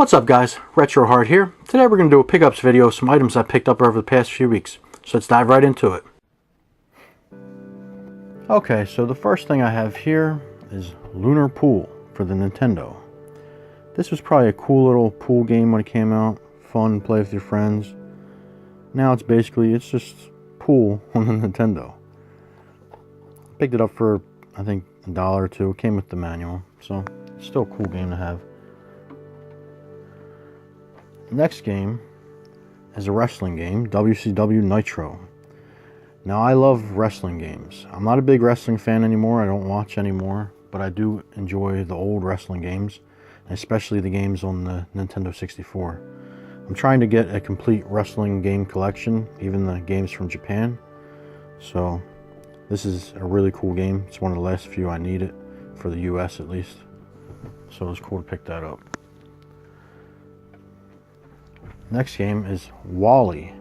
What's up guys, RetroHard here. Today we're going to do a pickups video of some items I picked up over the past few weeks. So let's dive right into it. Okay, so the first thing I have here is Lunar Pool for the Nintendo. This was probably a cool little pool game when it came out. Fun, play with your friends. Now it's just pool on the Nintendo. Picked it up for, I think, $1 or $2. It came with the manual, so it's still a cool game to have. Next game is a wrestling game, WCW Nitro. Now I love wrestling games. I'm not a big wrestling fan anymore, I don't watch anymore, but I do enjoy the old wrestling games, especially the games on the Nintendo 64. I'm trying to get a complete wrestling game collection, even the games from Japan. So this is a really cool game. It's one of the last few I needed, for the US at least. So it was cool to pick that up. Next game is Wally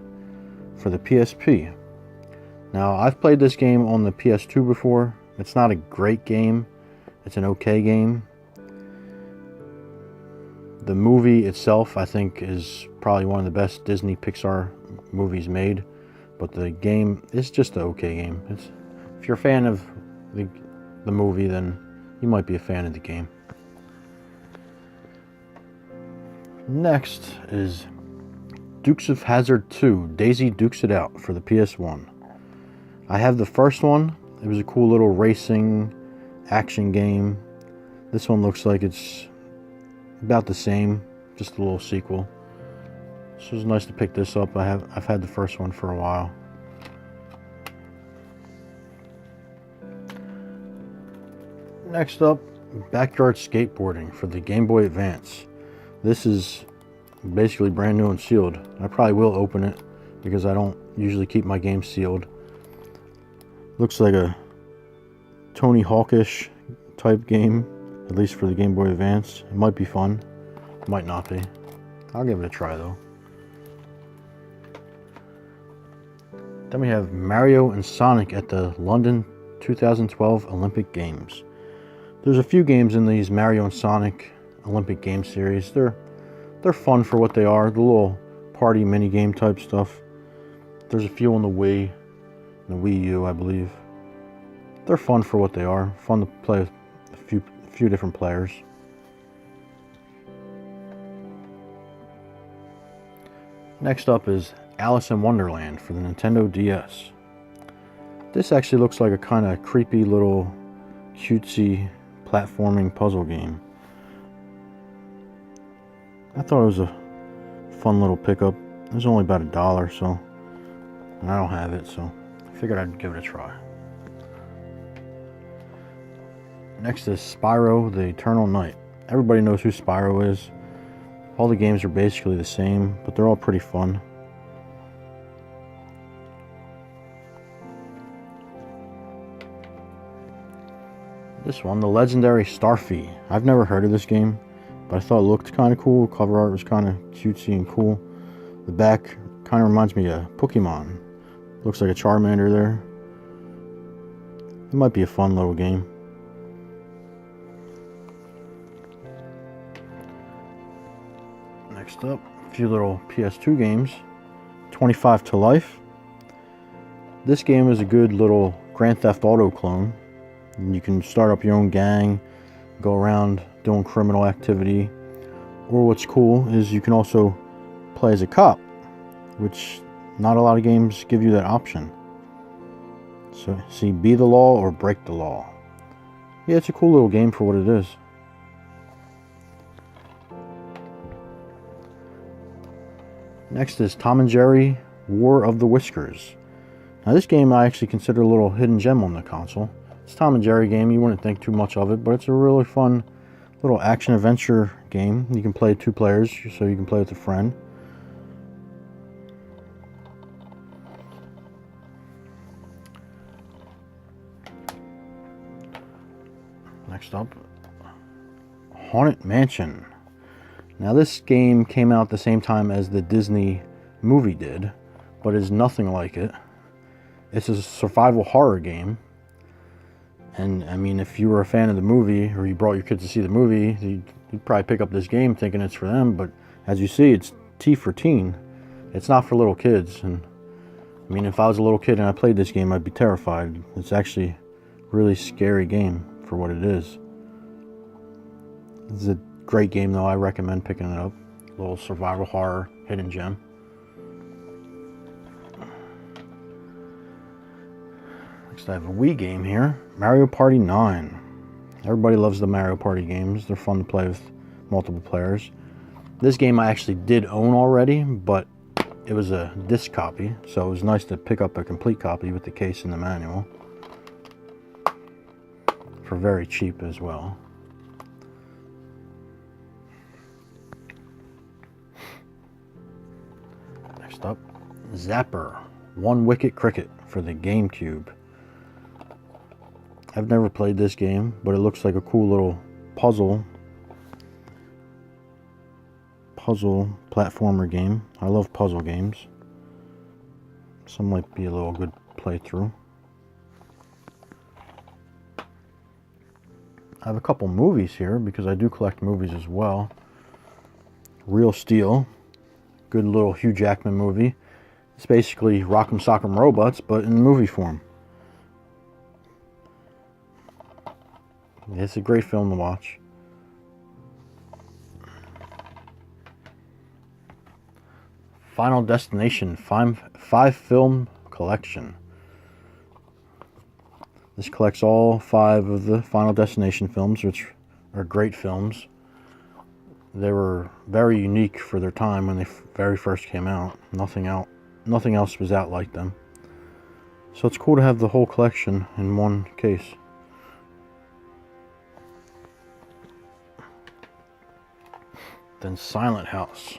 for the PSP. Now I've played this game on the PS2 before. It's not a great game. It's an okay game. The movie itself I think is probably one of the best Disney Pixar movies made. But the game is just an okay game. If you're a fan of the movie, then you might be a fan of the game. Next is Dukes of Hazzard 2, Daisy Dukes It Out for the PS1. I have the first one. It was a cool little racing action game. This one looks like it's about the same, just a little sequel. So it was nice to pick this up. I've had the first one for a while. Next up, Backyard Skateboarding for the Game Boy Advance. This is basically brand new and sealed. I probably will open it because I don't usually keep my games sealed. Looks like a Tony Hawk-ish type game, at least for the Game Boy Advance. It might be fun, it might not be. I'll give it a try though. Then we have Mario and Sonic at the London 2012 Olympic Games. There's a few games in these Mario and Sonic Olympic Game series. They're fun for what they are, the little party mini game type stuff. There's a few on the Wii, the Wii U, I believe. They're fun for what they are. Fun to play with a few different players. Next up is Alice in Wonderland for the Nintendo DS. This actually looks like a kind of creepy little cutesy platforming puzzle game. I thought it was a fun little pickup. It was only about $1, so, and I don't have it, so I figured I'd give it a try. Next is Spyro the Eternal Night. Everybody knows who Spyro is. All the games are basically the same, but they're all pretty fun. This one, the legendary Starfy. I've never heard of this game, but I thought it looked kind of cool. Cover art was kind of cutesy and cool. The back kind of reminds me of Pokemon. Looks like a Charmander there. It might be a fun little game. Next up, a few little PS2 games. 25 to Life. This game is a good little Grand Theft Auto clone. You can start up your own gang, go around doing criminal activity, or what's cool is you can also play as a cop, which not a lot of games give you that option. So see, be the law or break the law. Yeah, it's a cool little game for what it is. Next is Tom and Jerry War of the Whiskers. Now this game I actually consider a little hidden gem on the console. It's a Tom and Jerry game, you wouldn't think too much of it, but it's a really fun little action-adventure game. You can play 2 players, so you can play with a friend. Next up, Haunted Mansion. Now this game came out at the same time as the Disney movie did, but is nothing like it. It's a survival horror game. And I mean, if you were a fan of the movie, or you brought your kids to see the movie, you'd probably pick up this game thinking it's for them, but as you see, it's T for teen. It's not for little kids. And I mean, if I was a little kid and I played this game, I'd be terrified. It's actually a really scary game for what it is. It's a great game, though. I recommend picking it up. A little survival horror hidden gem. Next, I have a Wii game here, Mario Party 9. Everybody loves the Mario Party games. They're fun to play with multiple players. This game I actually did own already, but it was a disc copy, so it was nice to pick up a complete copy with the case and the manual for very cheap as well. Next up, Zapper, One Wicket Cricket for the GameCube. I've never played this game, but it looks like a cool little puzzle platformer game. I love puzzle games. Some might be a little good playthrough. I have a couple movies here because I do collect movies as well. Real Steel, good little Hugh Jackman movie. It's basically Rock'em Sock'em Robots, but in movie form. It's a great film to watch. Final Destination 5 film collection. This collects all 5 of the Final Destination films, which are great films. They were very unique for their time when they very first came out. Nothing else was out like them. So it's cool to have the whole collection in one case. Then Silent House.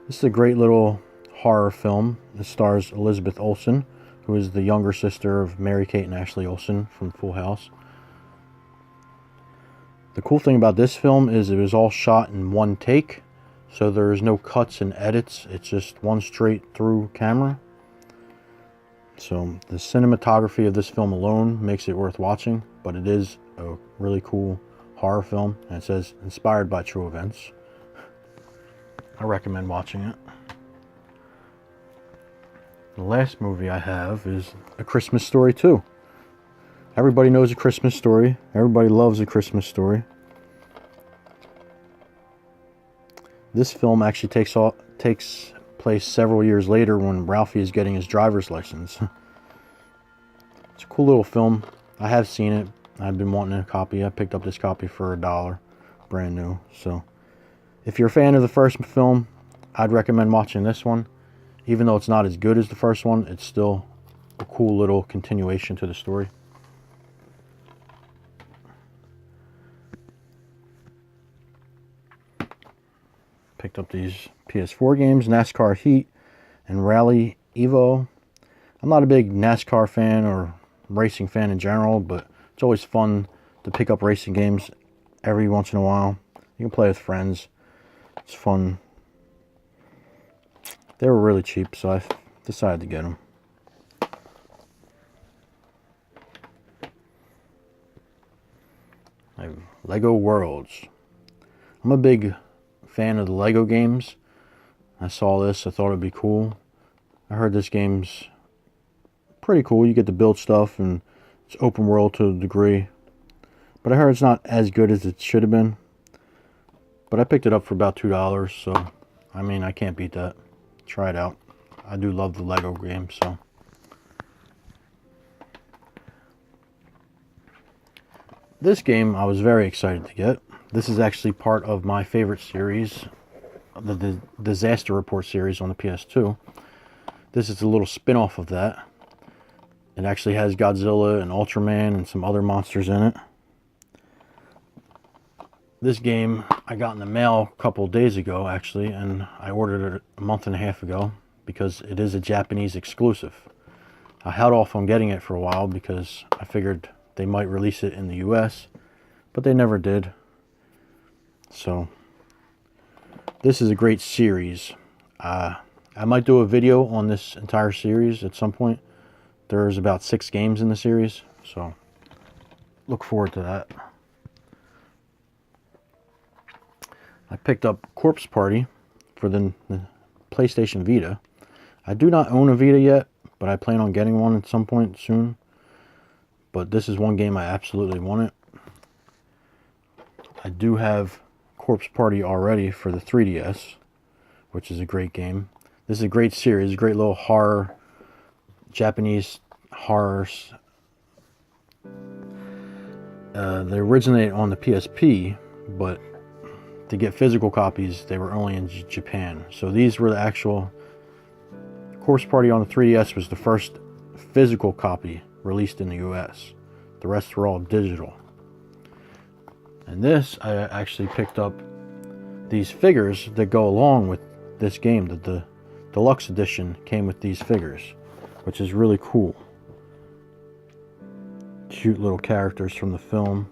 This is a great little horror film. It stars Elizabeth Olsen, who is the younger sister of Mary-Kate and Ashley Olsen from Full House. The cool thing about this film is it was all shot in one take, so there's no cuts and edits. It's just one straight through camera. So the cinematography of this film alone makes it worth watching, but it is a really cool horror film, and it says inspired by true events. I recommend watching it. The last movie I have is A Christmas Story 2. Everybody knows A Christmas Story. Everybody loves A Christmas Story. This film actually takes place several years later when Ralphie is getting his driver's license. It's a cool little film. I have seen it. I've been wanting a copy. I picked up this copy for $1, brand new. So if you're a fan of the first film, I'd recommend watching this one. Even though it's not as good as the first one, it's still a cool little continuation to the story. Picked up these PS4 games, NASCAR Heat and Rally Evo. I'm not a big NASCAR fan or racing fan in general, but it's always fun to pick up racing games every once in a while. You can play with friends. It's fun. They were really cheap, so I decided to get them. I have Lego Worlds. I'm a big fan of the Lego games. I saw this, I thought it'd be cool. I heard this game's pretty cool. You get to build stuff and it's open world to a degree. But I heard it's not as good as it should have been. But I picked it up for about $2, so I mean, I can't beat that. Try it out. I do love the Lego game, so. This game I was very excited to get. This is actually part of my favorite series, the Disaster Report series on the PS2. This is a little spin-off of that. It actually has Godzilla and Ultraman and some other monsters in it. This game I got in the mail a couple of days ago, actually, and I ordered it a month and a half ago because it is a Japanese exclusive. I held off on getting it for a while because I figured they might release it in the US, but they never did. So, this is a great series. I might do a video on this entire series at some point. There's about 6 games in the series, so look forward to that. I picked up Corpse Party for the PlayStation Vita. I do not own a Vita yet, but I plan on getting one at some point soon. But this is one game I absolutely want it. I do have Corpse Party already for the 3DS, which is a great game. This is a great series, a great little horror, Japanese horrors. They originated on the PSP, but to get physical copies, they were only in Japan. So these were the actual... Corpse Party on the 3DS was the first physical copy released in the US. The rest were all digital. And this, I actually picked up these figures that go along with this game. The deluxe edition came with these figures, which is really cool. Cute little characters from the film.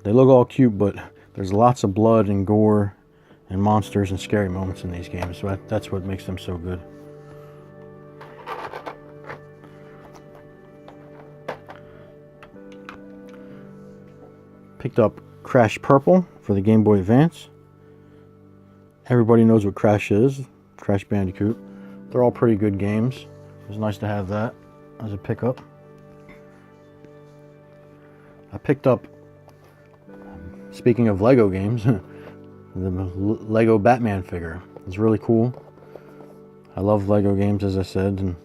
They look all cute, but there's lots of blood and gore and monsters and scary moments in these games. So that's what makes them so good. Picked up Crash Purple for the Game Boy Advance. Everybody knows what Crash is. Crash Bandicoot. They're all pretty good games. It was nice to have that as a pickup. I picked up, speaking of Lego games, the Lego Batman figure. It's really cool. I love Lego games, as I said, and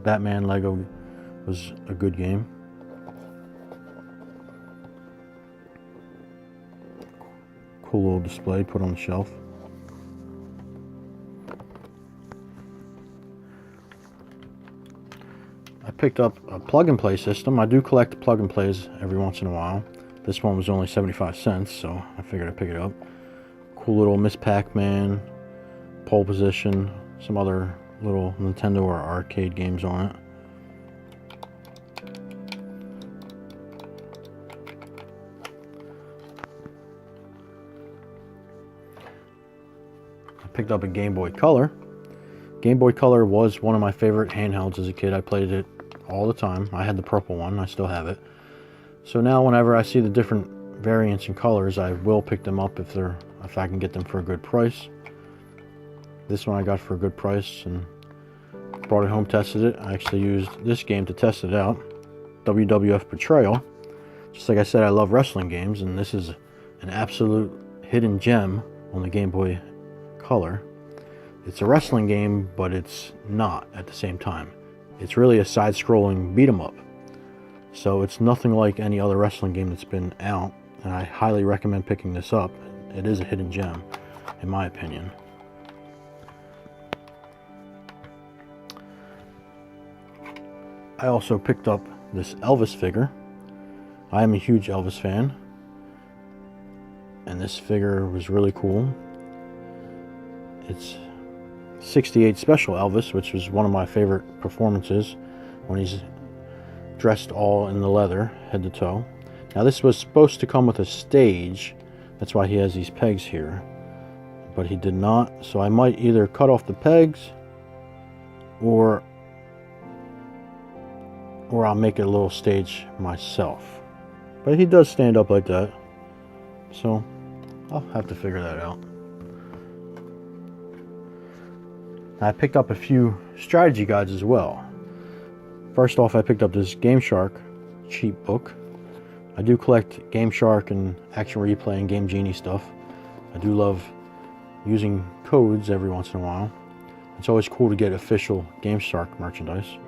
Batman Lego was a good game. Cool little display put on the shelf. I picked up a plug-and-play system. I do collect plug-and-plays every once in a while. This one was only 75 cents, so I figured I'd pick it up. Cool little Miss Pac-Man, Pole Position, some other little Nintendo or arcade games on it. I picked up a Game Boy Color. Game Boy Color was one of my favorite handhelds as a kid. I played it all the time. I had the purple one. I still have it. So now whenever I see the different variants and colors, I will pick them up if I can get them for a good price. This one I got for a good price and brought it home, tested it. I actually used this game to test it out. WWF Betrayal. Just like I said, I love wrestling games, and this is an absolute hidden gem on the Game Boy Color. It's a wrestling game, but it's not at the same time. It's really a side-scrolling beat-em-up. So it's nothing like any other wrestling game that's been out, and I highly recommend picking this up. It is a hidden gem, in my opinion. I also picked up this Elvis figure. I am a huge Elvis fan, and this figure was really cool. It's 68 Special Elvis, which was one of my favorite performances, when he's dressed all in the leather, head to toe. Now this was supposed to come with a stage, that's why he has these pegs here, but he did not, so I might either cut off the pegs or I'll make it a little stage myself. But he does stand up like that, so I'll have to figure that out. I picked up a few strategy guides as well. First off, I picked up this Game Shark cheat book. I do collect Game Shark and Action Replay and Game Genie stuff. I do love using codes every once in a while. It's always cool to get official Game Shark merchandise.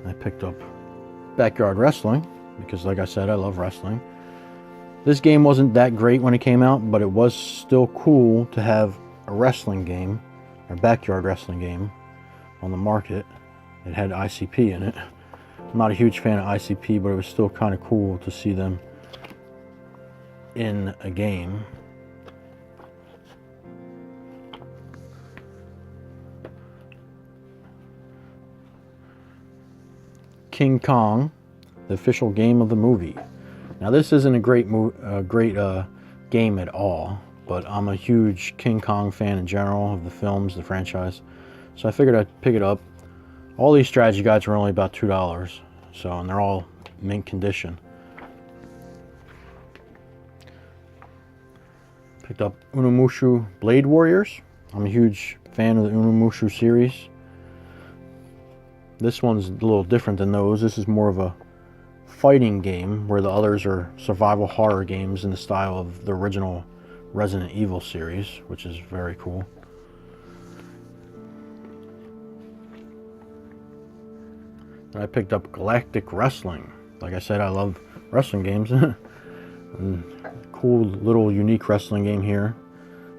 I picked up Backyard Wrestling because, like I said, I love wrestling. This game wasn't that great when it came out, but it was still cool to have a wrestling game, or backyard wrestling game, on the market. It had ICP in it. I'm not a huge fan of ICP, but it was still kind of cool to see them in a game. King Kong, the official game of the movie. Now this isn't a great game at all, but I'm a huge King Kong fan in general, of the films, the franchise. So I figured I'd pick it up. All these strategy guides were only about $2, so, and they're all mint condition. Picked up Unomushu Blade Warriors. I'm a huge fan of the Unomushu series. This one's a little different than those. This is more of a fighting game, where the others are survival horror games in the style of the original Resident Evil series, which is very cool. And I picked up Galactic Wrestling. Like I said, I love wrestling games. And cool little unique wrestling game here,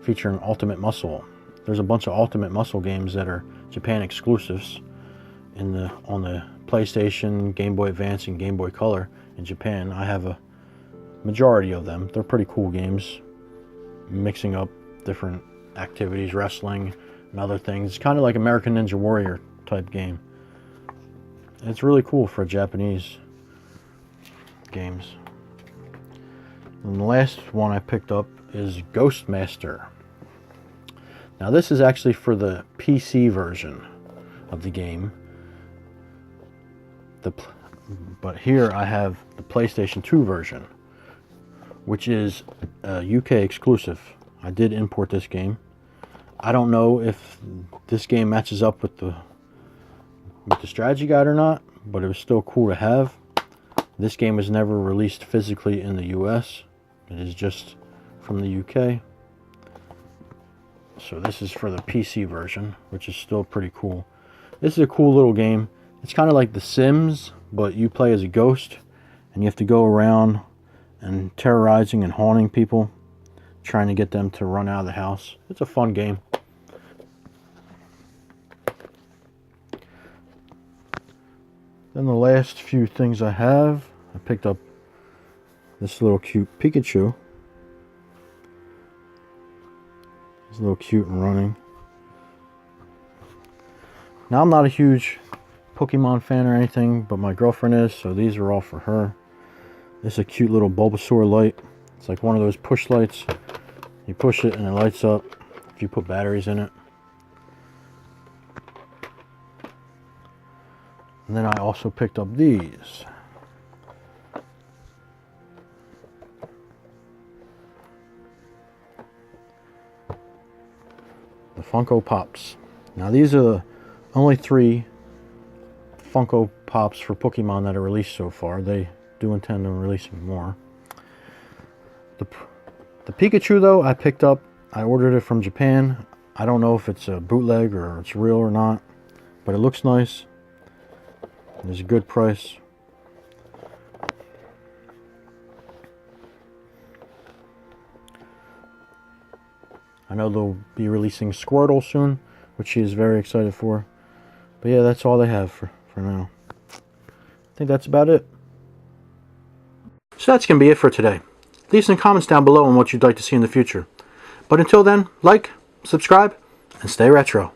featuring Ultimate Muscle. There's a bunch of Ultimate Muscle games that are Japan exclusives on the PlayStation, Game Boy Advance, and Game Boy Color in Japan. I have a majority of them. They're pretty cool games, mixing up different activities, wrestling and other things. It's kind of like American Ninja Warrior type game. It's really cool for Japanese games. And the last one I picked up is Ghostmaster. Now this is actually for the PC version of the game. But here I have the PlayStation 2 version, which is a UK exclusive. I did import this game. I don't know if this game matches up with the strategy guide or not, but it was still cool to have. This game was never released physically in the US. It is just from the UK. So this is for the PC version, which is still pretty cool. This is a cool little game. It's kind of like The Sims, but you play as a ghost, and you have to go around and terrorizing and haunting people, trying to get them to run out of the house. It's a fun game. Then the last few things I picked up this little cute Pikachu. It's a little cute and running. Now I'm not a huge Pokemon fan or anything, but my girlfriend is, so these are all for her. This is a cute little Bulbasaur light. It's like one of those push lights. You push it and it lights up if you put batteries in it. And then I also picked up these. The Funko Pops. Now these are the only 3 Funko Pops for Pokemon that are released so far. They do intend on releasing more. The Pikachu though, I picked up. I ordered it from Japan. I don't know if it's a bootleg or it's real or not, but it looks nice. There's a good price. I know they'll be releasing Squirtle soon, which she is very excited for. But yeah, that's all they have for now. I think that's about it. So that's going to be it for today. Leave some comments down below on what you'd like to see in the future. But until then, like, subscribe, and stay retro.